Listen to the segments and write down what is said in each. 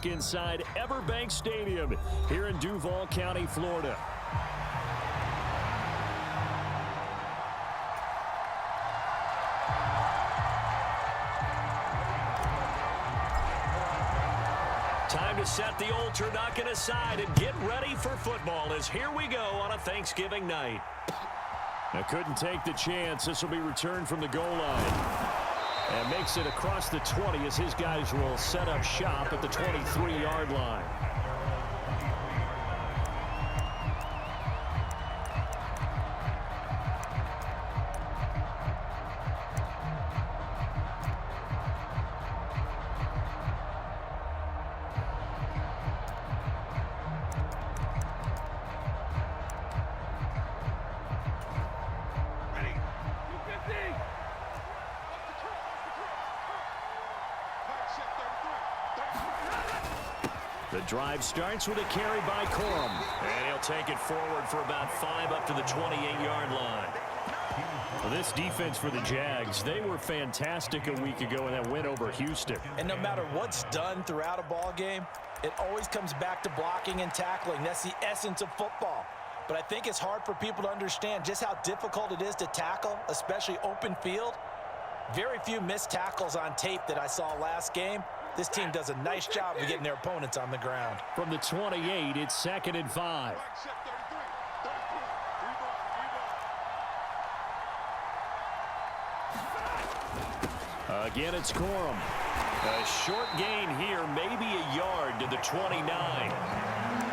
look inside Everbank Stadium here in Duval County, Florida. Time to set the old turducken aside and get ready for football as here we go on a Thanksgiving night. Now couldn't take the chance. This will be returned from the goal line. And makes it across the 20 as his guys will set up shop at the 23-yard line. The drive starts with a carry by Corum. And he'll take it forward for about 5 up to the 28-yard line. Well, this defense for the Jags, they were fantastic a week ago in that win over Houston. And no matter what's done throughout a ball game, it always comes back to blocking and tackling. That's the essence of football. But I think it's hard for people to understand just how difficult it is to tackle, especially open field. Very few missed tackles on tape that I saw last game. This team does a nice job of getting their opponents on the ground. From the 28, it's 2nd and 5. Again, it's Corum. A short gain here, maybe a yard to the 29.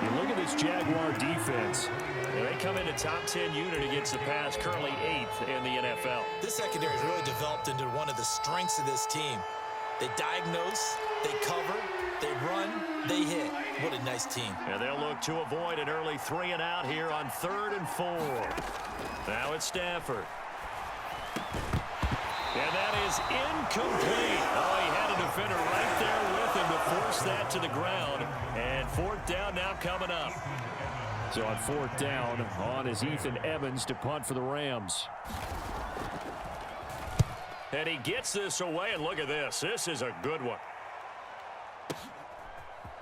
You look at this Jaguar defense. They come in a top 10 unit against the pass, currently 8th in the NFL. This secondary has really developed into one of the strengths of this team. They diagnose, they cover, they run, they hit. What a nice team. And they'll look to avoid an early 3 and out here on 3rd and 4. Now it's Stafford. And that is incomplete. Oh, he had a defender right there with him to force that to the ground. And 4th down now coming up. So on 4th down, on is Ethan Evans to punt for the Rams. And he gets this away, and look at this. This is a good one.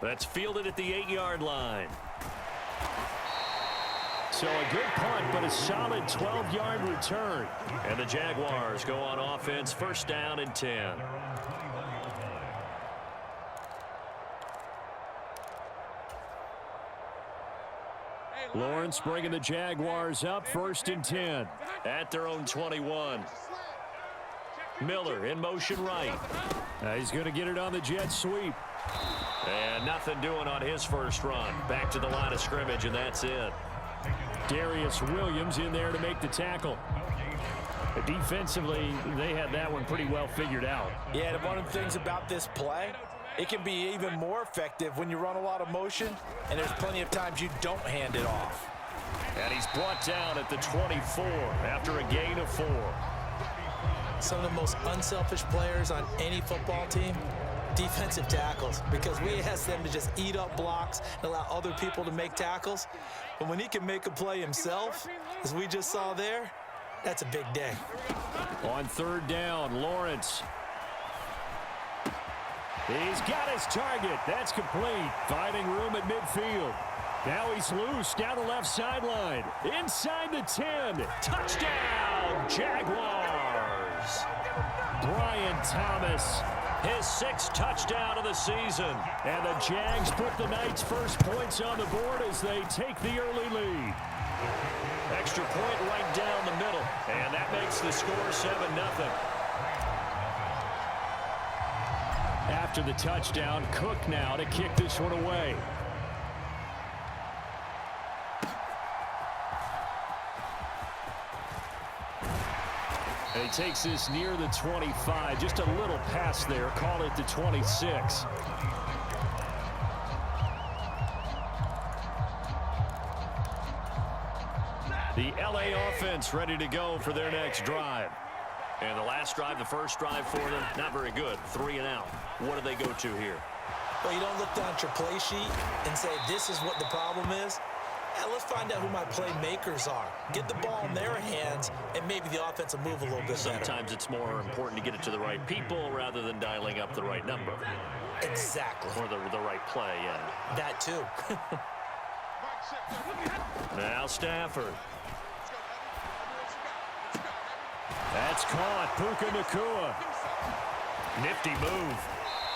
That's fielded at the 8-yard line. So a good punt, but a solid 12-yard return. And the Jaguars go on offense, 1st down and 10. Lawrence bringing the Jaguars up, 1st and 10 at their own 21. Miller in motion right. He's going to get it on the jet sweep. And nothing doing on his first run. Back to the line of scrimmage, and that's it. Darius Williams in there to make the tackle. Defensively, they had that one pretty well figured out. Yeah, and one of the things about this play, it can be even more effective when you run a lot of motion, and there's plenty of times you don't hand it off. And he's brought down at the 24 after a gain of 4. Some of the most unselfish players on any football team, defensive tackles, because we ask them to just eat up blocks and allow other people to make tackles. But when he can make a play himself, as we just saw there, that's a big day. On 3rd down, Lawrence. He's got his target. That's complete. Finding room at midfield. Now he's loose down the left sideline. Inside the 10. Touchdown, Jaguars. Brian Thomas, his 6th touchdown of the season. And the Jags put the night's first points on the board as they take the early lead. Extra point right down the middle. And that makes the score 7-0. After the touchdown, Cook now to kick this one away. And he takes this near the 25. Just a little pass there. Call it the 26. The LA offense ready to go for their next drive. And the last drive, the first drive for them, not very good. 3 and out. What do they go to here? Well, you don't look down at your play sheet and say, this is what the problem is. Yeah, let's find out who my playmakers are. Get the ball in their hands, and maybe the offense will move a little bit better. Sometimes it's more important to get it to the right people rather than dialing up the right number. Exactly. Or the right play, yeah. That too. Now Stafford. That's caught. Puka Nacua. Nifty move.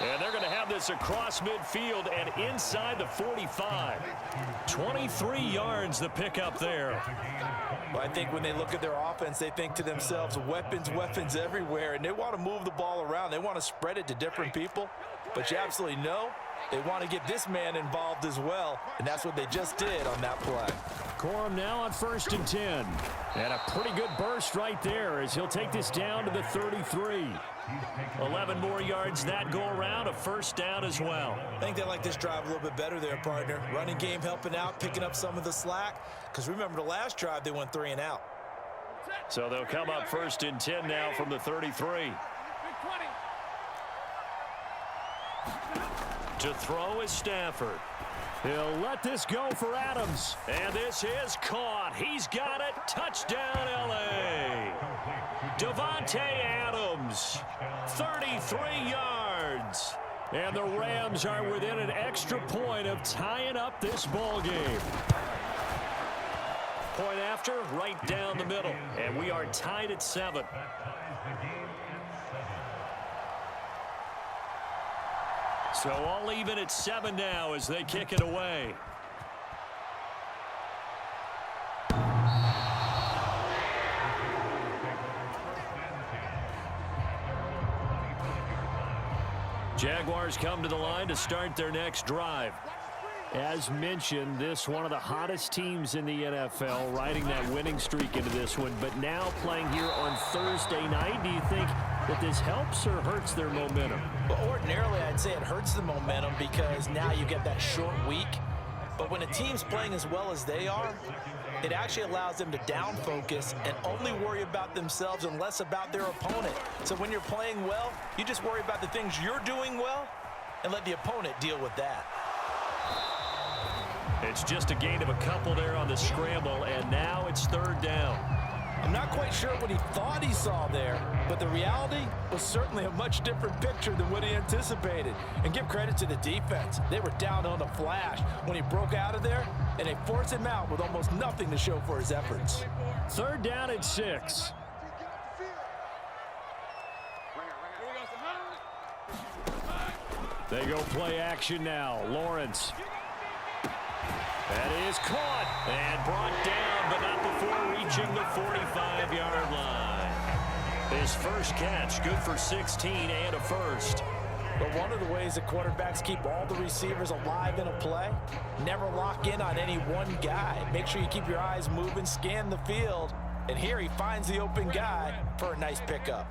And they're going to have this across midfield and inside the 45. 23 yards the pickup there. Well, I think when they look at their offense, they think to themselves, weapons, weapons everywhere, and they want to move the ball around. They want to spread it to different people. But you absolutely know they want to get this man involved as well, and that's what they just did on that play. Corum now on 1st and 10. And a pretty good burst right there as he'll take this down to the 33. 11 more yards that go around, a first down as well. I think they like this drive a little bit better there, partner. Running game helping out, picking up some of the slack. Because remember, the last drive, they went 3 and out. So they'll come up 1st and 10 now from the 33. To throw is Stafford. He'll let this go for Adams. And this is caught. He's got it. Touchdown, L.A. Davante Adams, 33 yards. And the Rams are within an extra point of tying up this ball game. Point after, right down the middle. And we are tied at 7. So all even at 7 now as they kick it away. Jaguars come to the line to start their next drive. As mentioned, this one of the hottest teams in the NFL, riding that winning streak into this one, but now playing here on Thursday night. Do you think that this helps or hurts their momentum? Well, ordinarily, I'd say it hurts the momentum because now you get that short week. But when a team's playing as well as they are, it actually allows them to down focus and only worry about themselves and less about their opponent. So when you're playing well, you just worry about the things you're doing well and let the opponent deal with that. It's just a gain of a couple there on the scramble, and now it's 3rd down. I'm not quite sure what he thought he saw there, but the reality was certainly a much different picture than what he anticipated. And give credit to the defense. They were down on a flash when he broke out of there, and they forced him out with almost nothing to show for his efforts. 3rd down and 6. They go play action now. Lawrence. That is caught and brought down, but not before reaching the 45-yard line. His first catch, good for 16 and a first. But one of the ways that quarterbacks keep all the receivers alive in a play, never lock in on any one guy. Make sure you keep your eyes moving, scan the field, and here he finds the open guy for a nice pickup.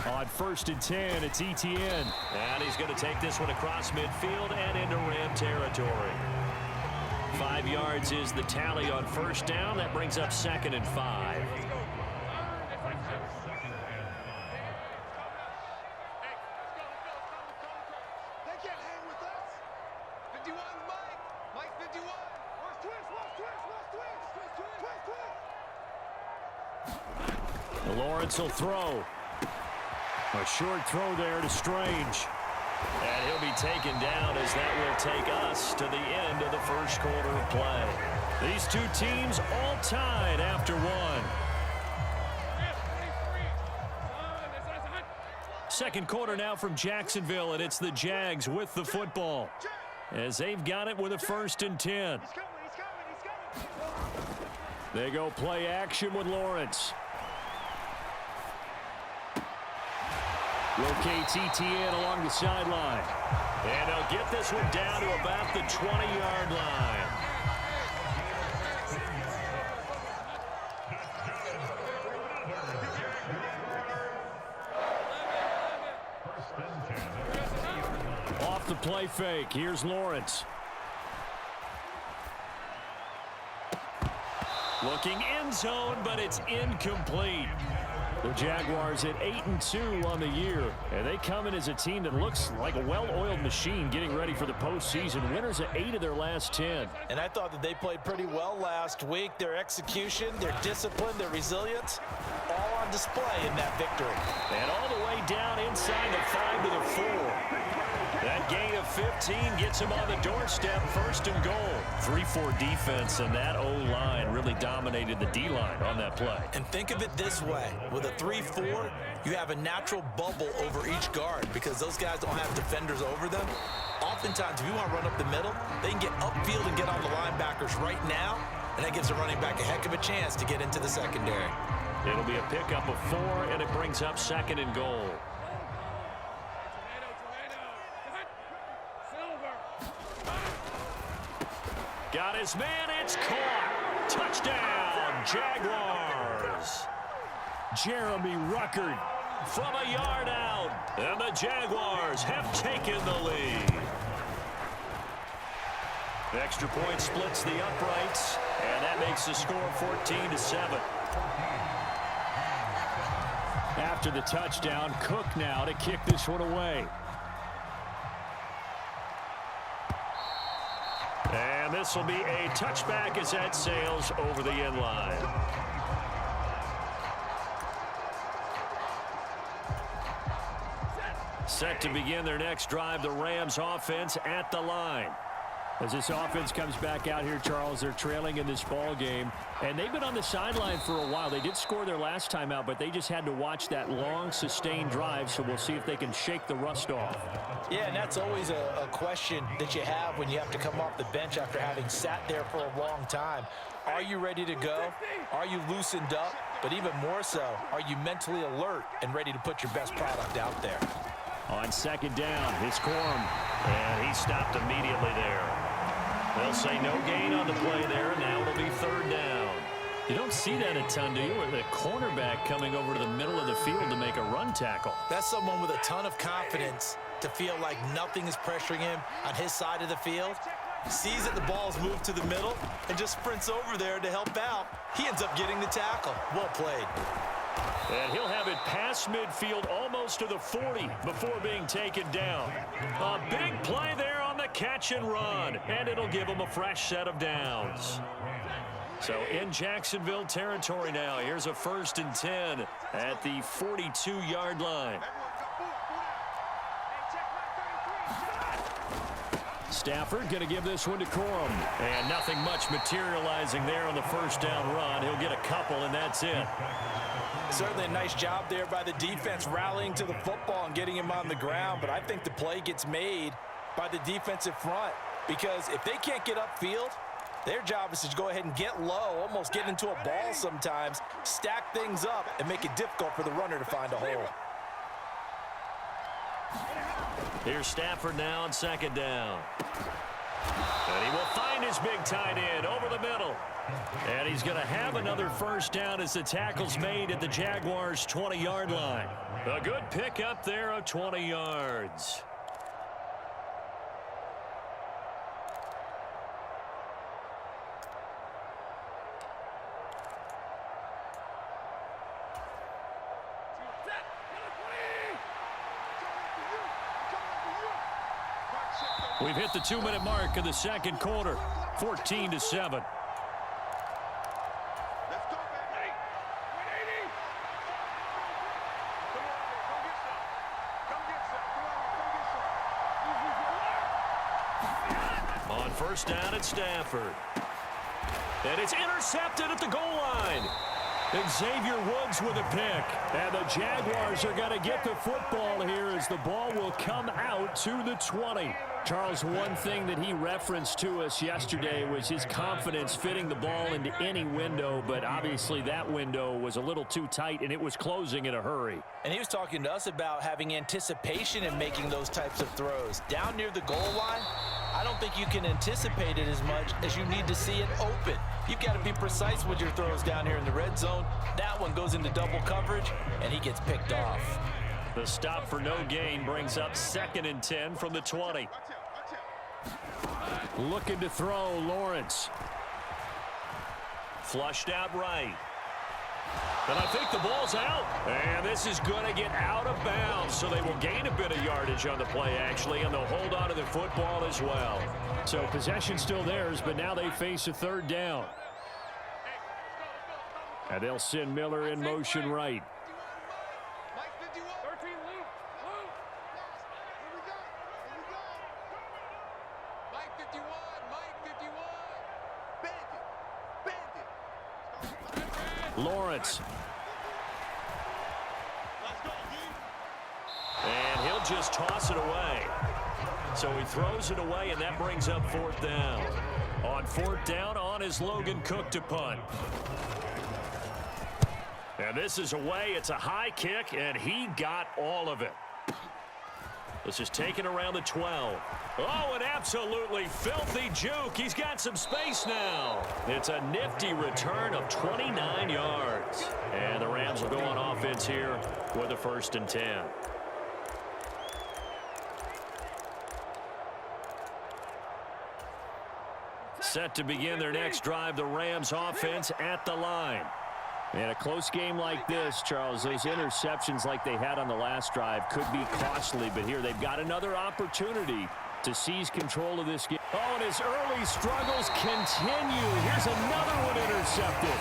On 1st and 10, it's Etienne. And he's going to take this one across midfield and into Ram territory. 5 yards is the tally on 1st down. That brings up 2nd and 5. Lawrence will throw. A short throw there to Strange. And he'll be taken down as that will take us to the end of the first quarter of play. These two teams all tied after one. 2nd quarter now from Jacksonville, and it's the Jags with the football as they've got it with a 1st and 10. They go play action with Lawrence. Locates Etienne along the sideline. And they'll get this one down to about the 20-yard line. Off the play fake. Here's Lawrence. Looking end zone, but it's incomplete. The Jaguars at 8-2 on the year, and they come in as a team that looks like a well-oiled machine getting ready for the postseason. Winners at 8 of their last 10. And I thought that they played pretty well last week. Their execution, their discipline, their resilience, all on display in that victory. And all the way down inside the 5 to the 4. That gain of 15 gets him on the doorstep, 1st and goal. 3-4 defense, and that O-line really dominated the D-line on that play. And think of it this way. With a 3-4, you have a natural bubble over each guard because those guys don't have defenders over them. Oftentimes, if you want to run up the middle, they can get upfield and get on the linebackers right now, and that gives the running back a heck of a chance to get into the secondary. It'll be a pickup of 4, and it brings up 2nd and goal. Got his man, it's caught. Touchdown, Jaguars. Jeremy Ruckert from a yard out, and the Jaguars have taken the lead. Extra point splits the uprights, and that makes the score 14-7. After the touchdown, Cook now to kick this one away. And this will be a touchback as that sails over the end line. Set to begin their next drive, the Rams offense at the line. As this offense comes back out here, Charles, they're trailing in this ball game, and they've been on the sideline for a while. They did score their last time out, but they just had to watch that long, sustained drive, so we'll see if they can shake the rust off. Yeah, and that's always a question that you have when you have to come off the bench after having sat there for a long time. Are you ready to go? Are you loosened up? But even more so, are you mentally alert and ready to put your best product out there? On 2nd down, it's Corum, and he stopped immediately there. They'll say no gain on the play there, and now it'll be 3rd down. You don't see that a ton, do you? With a cornerback coming over to the middle of the field to make a run tackle. That's someone with a ton of confidence to feel like nothing is pressuring him on his side of the field. Sees that the ball is moved to the middle and just sprints over there to help out. He ends up getting the tackle. Well played. And he'll have it past midfield almost to the 40 before being taken down. A big play there on the catch and run, and it'll give him a fresh set of downs. So in Jacksonville territory now, here's a 1st and 10 at the 42-yard line. Stafford going to give this one to Corum. And nothing much materializing there on the 1st down run. He'll get a couple, and that's it. Certainly a nice job there by the defense rallying to the football and getting him on the ground. But I think the play gets made by the defensive front because if they can't get upfield, their job is to go ahead and get low, almost get into a ball sometimes, stack things up, and make it difficult for the runner to find a hole. Here's Stafford now on 2nd down. And he will find his big tight end over the middle. And he's going to have another 1st down as the tackle's made at the Jaguars' 20-yard line. A good pickup there of 20 yards. We've hit the 2-minute mark of the 2nd quarter, 14-7. On 1st down at Stafford. And it's intercepted at the goal line. Xavier Woods with a pick. And the Jaguars are going to get the football here as the ball will come out to the 20. Charles, one thing that he referenced to us yesterday was his confidence fitting the ball into any window, but obviously that window was a little too tight, and it was closing in a hurry. And he was talking to us about having anticipation in making those types of throws. Down near the goal line, I don't think you can anticipate it as much as you need to see it open. You've got to be precise with your throws down here in the red zone. That one goes into double coverage, and he gets picked off. The stop for no gain brings up 2nd and 10 from the 20. Looking to throw, Lawrence. Flushed out right. And I think the ball's out. And this is going to get out of bounds, so they will gain a bit of yardage on the play, actually, and they'll hold on to the football as well. So possession still theirs, but now they face a 3rd down. And they'll send Miller in motion right. Lawrence. And he'll just toss it away. So he throws it away, and that brings up fourth down. On fourth down, on is Logan Cook to punt. And this is away. It's a high kick, and he got all of it. This is taken around the 12. Oh, an absolutely filthy juke. He's got some space now. It's a nifty return of 29 yards. And the Rams will go on offense here with a 1st and 10. Set to begin their next drive, the Rams offense at the line. In a close game like this, Charles, those interceptions like they had on the last drive could be costly, but here they've got another opportunity to seize control of this game. Oh, and his early struggles continue. Here's another one intercepted.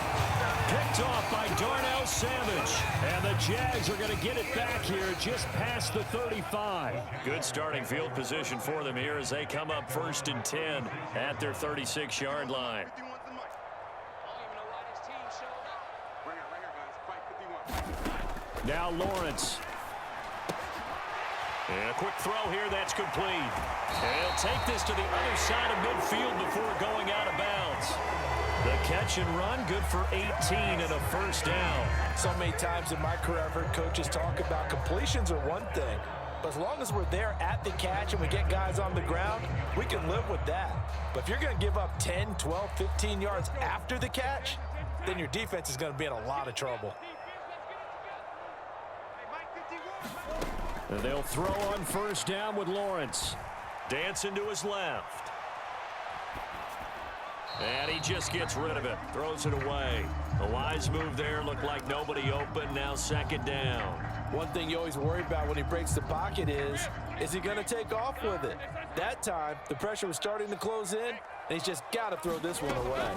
Picked off by Darnell Savage. And the Jags are going to get it back here just past the 35. Good starting field position for them here as they come up 1st and 10 at their 36-yard line. Now Lawrence. And a quick throw here, that's complete. And he'll take this to the other side of midfield before going out of bounds. The catch and run, good for 18 and a 1st down. So many times in my career, I've heard coaches talk about completions are one thing. But as long as we're there at the catch and we get guys on the ground, we can live with that. But if you're going to give up 10, 12, 15 yards after the catch, then your defense is going to be in a lot of trouble. They'll throw on 1st down with Lawrence. Dancing to his left. And he just gets rid of it. Throws it away. A wise move there. Looked like nobody open. Now 2nd down. One thing you always worry about when he breaks the pocket is he going to take off with it? That time, the pressure was starting to close in, and he's just got to throw this one away.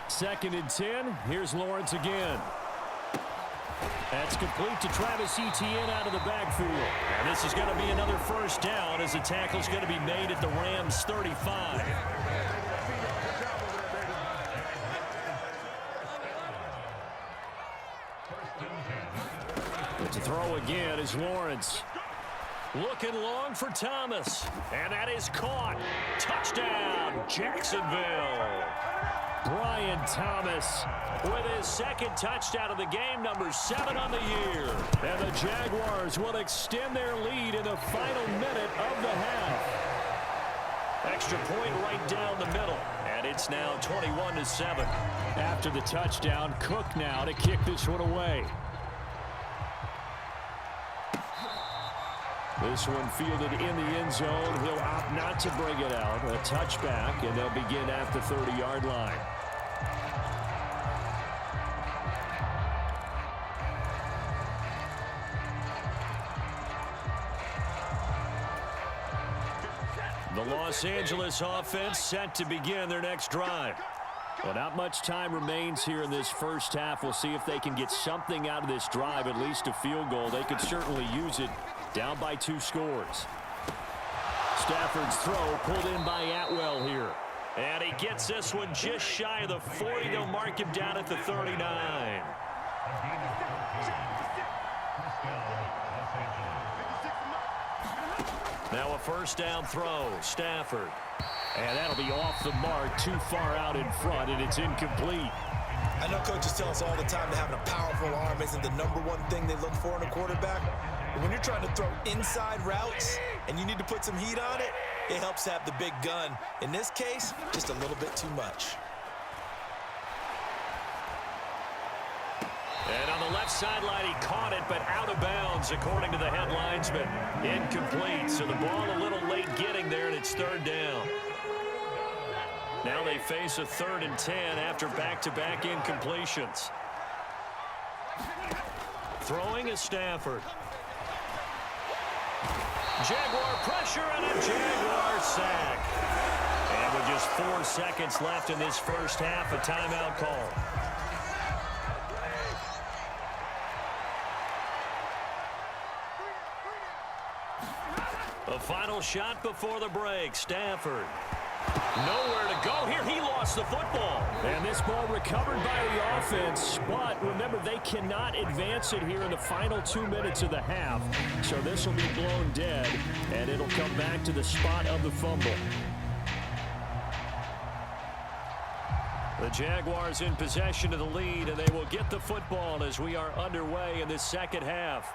2nd and 10. Here's Lawrence again. That's complete to Travis Etienne out of the backfield. And this is going to be another 1st down as the tackle's going to be made at the Rams' 35. To throw again is Lawrence. Looking long for Thomas. And that is caught. Touchdown, Jacksonville. Brian Thomas with his 2nd touchdown of the game, number 7 on the year. And the Jaguars will extend their lead in the final minute of the half. Extra point right down the middle. And it's now 21-7. After the touchdown, Cook now to kick this one away. This one fielded in the end zone. He'll opt not to bring it out. A touchback, and they'll begin at the 30-yard line. The Los Angeles offense set to begin their next drive. Well, not much time remains here in this first half. We'll see if they can get something out of this drive, at least a field goal. They could certainly use it. Down by 2 scores. Stafford's throw pulled in by Atwell here. And he gets this one just shy of the 40. They'll mark him down at the 39. Now a 1st down throw. Stafford. And that'll be off the mark, too far out in front, and it's incomplete. I know coaches tell us all the time that having a powerful arm isn't the #1 thing they look for in a quarterback. But when you're trying to throw inside routes and you need to put some heat on it, it helps have the big gun. In this case, just a little bit too much. And on the left sideline, he caught it, but out of bounds, according to the head linesman. Incomplete, so the ball a little late getting there, and it's 3rd down. Now they face a 3rd and 10 after back-to-back incompletions. Throwing is Stafford. Jaguar pressure and a Jaguar sack. And with just 4 seconds left in this first half, a timeout call. A final shot before the break. Stafford. Nowhere to go here. He lost the football. And this ball recovered by the offense. But remember, they cannot advance it here in the final 2 minutes of the half. So this will be blown dead, and it'll come back to the spot of the fumble. The Jaguars in possession of the lead, and they will get the football as we are underway in this second half.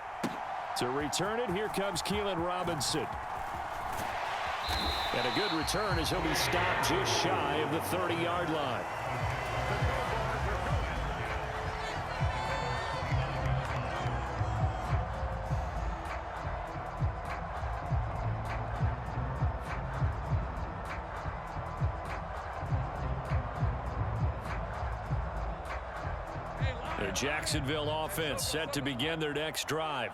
To return it, here comes Keelan Robinson. And a good return as he'll be stopped just shy of the 30-yard line. The Jacksonville offense set to begin their next drive.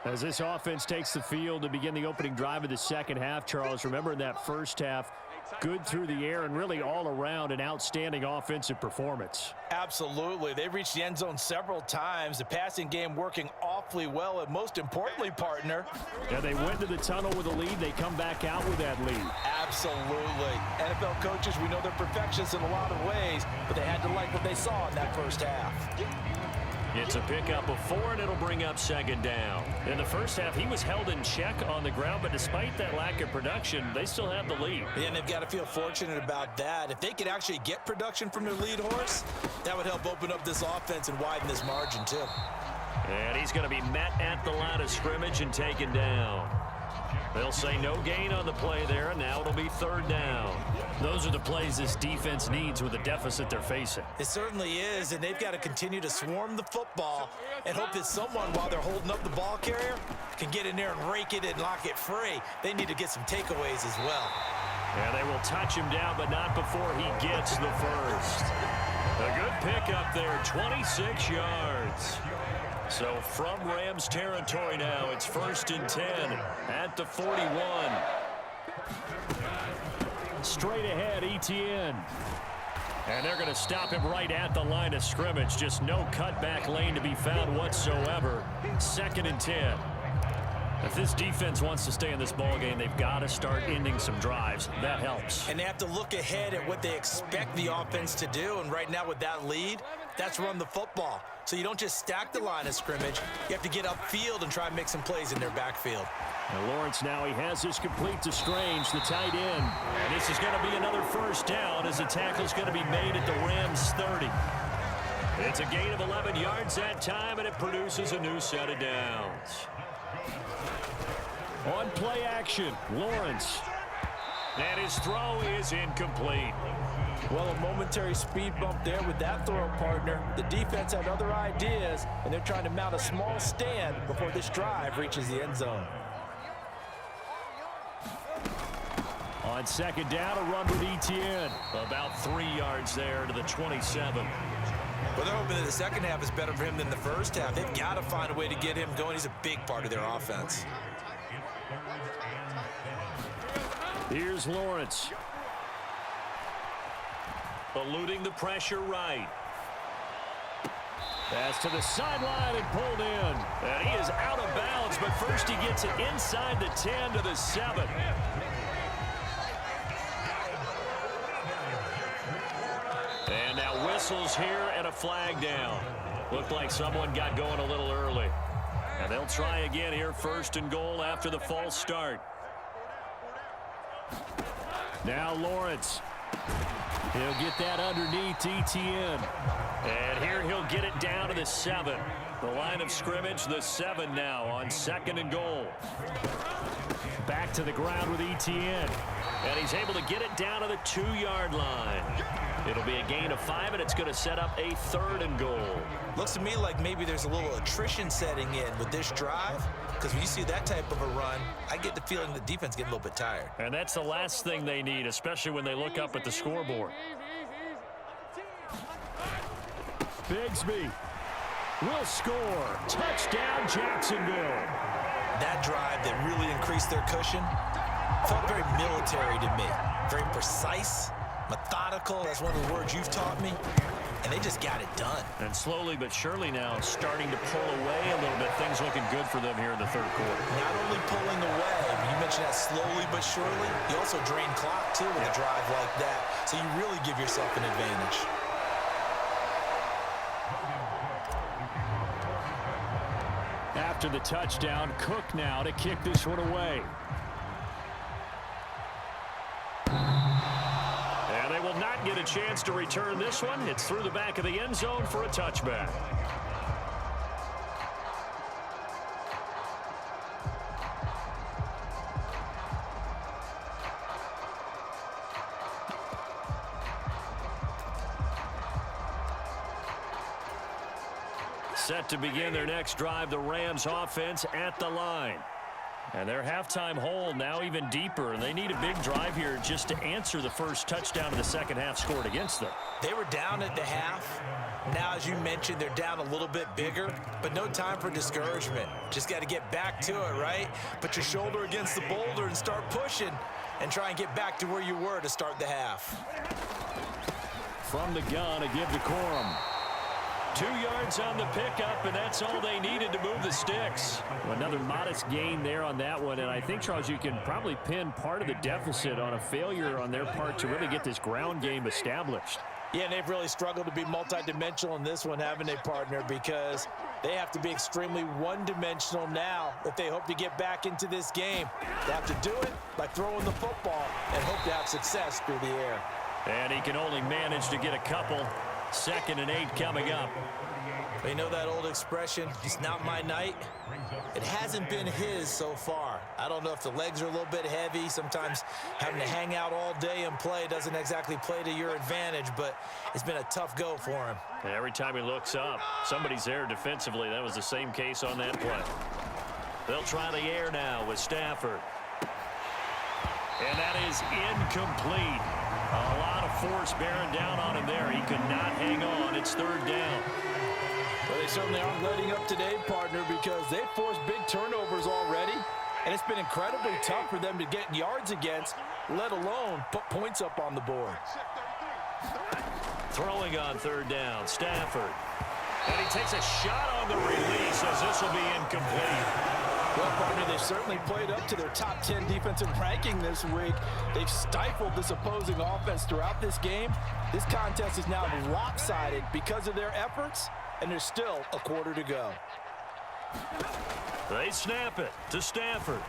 As this offense takes the field to begin the opening drive of the second half, Charles, remember in that first half, good through the air and really all around an outstanding offensive performance. Absolutely. They've reached the end zone several times. The passing game working awfully well, and most importantly, partner. Yeah, they went to the tunnel with a lead. They come back out with that lead. Absolutely. NFL coaches, we know they're perfectionists in a lot of ways, but they had to like what they saw in that first half. It's a pickup of 4, and it'll bring up second down. In the first half, he was held in check on the ground, but despite that lack of production, they still have the lead. And they've got to feel fortunate about that. If they could actually get production from their lead horse, that would help open up this offense and widen this margin, too. And he's going to be met at the line of scrimmage and taken down. They'll say no gain on the play there, and now it'll be third down. Those are the plays this defense needs with the deficit they're facing. It certainly is, and they've got to continue to swarm the football and hope that someone, while they're holding up the ball carrier, can get in there and rake it and lock it free. They need to get some takeaways as well. Yeah, they will touch him down, but not before he gets the first. A good pickup there, 26 yards. So from Rams territory now, it's 1st and 10 at the 41. Straight ahead, Etienne. And they're going to stop him right at the line of scrimmage. Just no cutback lane to be found whatsoever. 2nd and 10. If this defense wants to stay in this ballgame, they've got to start ending some drives. That helps. And they have to look ahead at what they expect the offense to do. And right now with that lead, that's run the football. So you don't just stack the line of scrimmage. You have to get upfield and try and make some plays in their backfield. And Lawrence now, he has this complete to Strange, the tight end. And this is going to be another first down as the tackle's going to be made at the Rams 30. It's a gain of 11 yards that time, and it produces a new set of downs. On play action, Lawrence. And his throw is incomplete. Well, a momentary speed bump there with that throw, partner. The defense had other ideas, and they're trying to mount a small stand before this drive reaches the end zone. On second down, a run with Etienne. About 3 yards there to the 27. Well, they're hoping that the second half is better for him than the first half. They've got to find a way to get him going. He's a big part of their offense. Here's Lawrence. Eluding the pressure right. Pass to the sideline and pulled in. And he is out of bounds, but first he gets it inside the 10 to the 7. And now whistles here and a flag down. Looked like someone got going a little early. And they'll try again here, 1st and goal after the false start. Now Lawrence. He'll get that underneath Etienne. And here he'll get it down to the 7. The line of scrimmage, the 7 now on 2nd and goal. Back to the ground with Etienne. And he's able to get it down to the 2-yard line. It'll be a gain of 5, and it's going to set up a 3rd and goal. Looks to me like maybe there's a little attrition setting in with this drive, because when you see that type of a run, I get the feeling the defense getting a little bit tired. And that's the last thing they need, especially when they look up at the scoreboard. Bigsby will score. Touchdown, Jacksonville. That drive that really increased their cushion felt very military to me. Very precise, methodical. That's one of the words you've taught me. And they just got it done. And slowly but surely now starting to pull away a little bit. Things looking good for them here in the 3rd quarter. Not only pulling away, but you mentioned mention that slowly but surely, you also drain clock, too, with a drive like that. So you really give yourself an advantage. After the touchdown, Cook now to kick this one away. And they will not get a chance to return this one. It's through the back of the end zone for a touchback. Set to begin their next drive, the Rams offense at the line. And their halftime hole now even deeper, and they need a big drive here just to answer the first touchdown of the second half scored against them. They were down at the half. Now, as you mentioned, they're down a little bit bigger, but no time for discouragement. Just got to get back to it, right? Put your shoulder against the boulder and start pushing and try and get back to where you were to start the half. From the gun, a give to Corum. 2 yards on the pickup, and that's all they needed to move the sticks. Another modest gain there on that one, and I think, Charles, you can probably pin part of the deficit on a failure on their part to really get this ground game established. Yeah, and they've really struggled to be multidimensional in this one, haven't they, partner? Because they have to be extremely one-dimensional now if they hope to get back into this game. They have to do it by throwing the football and hope to have success through the air. And he can only manage to get a couple. 2nd and 8 coming up. You know that old expression, it's not my night? It hasn't been his so far. I don't know if the legs are a little bit heavy. Sometimes having to hang out all day and play doesn't exactly play to your advantage, but it's been a tough go for him. Every time he looks up, somebody's there defensively. That was the same case on that play. They'll try the air now with Stafford. And that is incomplete. A lot of force bearing down on him there. He could not hang on. It's 3rd down. Well, they certainly aren't letting up today, partner, because they've forced big turnovers already, and it's been incredibly tough for them to get yards against, let alone put points up on the board. Throwing on 3rd down, Stafford. And he takes a shot on the release as this will be incomplete. Well, partner, they've certainly played up to their top 10 defensive ranking this week. They've stifled this opposing offense throughout this game. This contest is now lopsided because of their efforts, and there's still a quarter to go. They snap it to Stafford.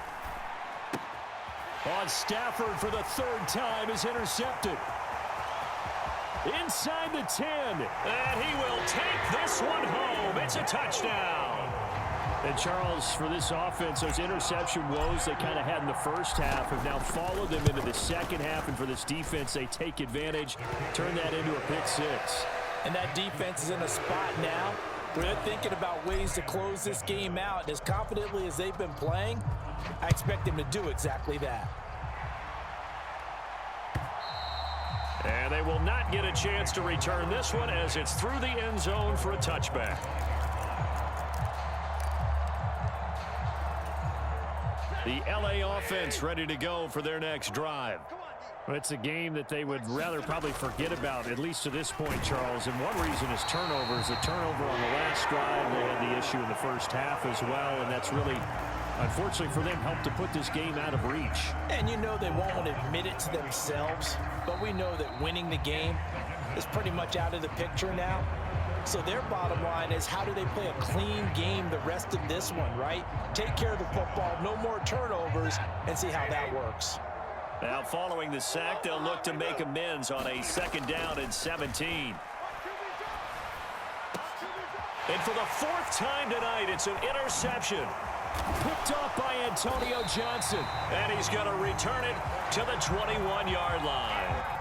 On Stafford for the 3rd time is intercepted. Inside the 10, and he will take this one home. It's a touchdown. And, Charles, for this offense, those interception woes they kind of had in the first half have now followed them into the second half. And for this defense, they take advantage, turn that into a pick 6. And that defense is in a spot now where they're thinking about ways to close this game out. And as confidently as they've been playing, I expect them to do exactly that. And they will not get a chance to return this one as it's through the end zone for a touchback. The LA offense ready to go for their next drive. It's a game that they would rather probably forget about, at least to this point, Charles. And one reason is turnovers. The turnover on the last drive, they had the issue in the first half as well, and that's really, unfortunately for them, helped to put this game out of reach. And you know they won't admit it to themselves, but we know that winning the game is pretty much out of the picture now. So their bottom line is, how do they play a clean game the rest of this one, right? Take care of the football, no more turnovers, and see how that works. Now, following the sack, they'll look to make amends on a 2nd down and 17. And for the 4th time tonight, it's an interception. Picked off by Antonio Johnson. And he's going to return it to the 21-yard line.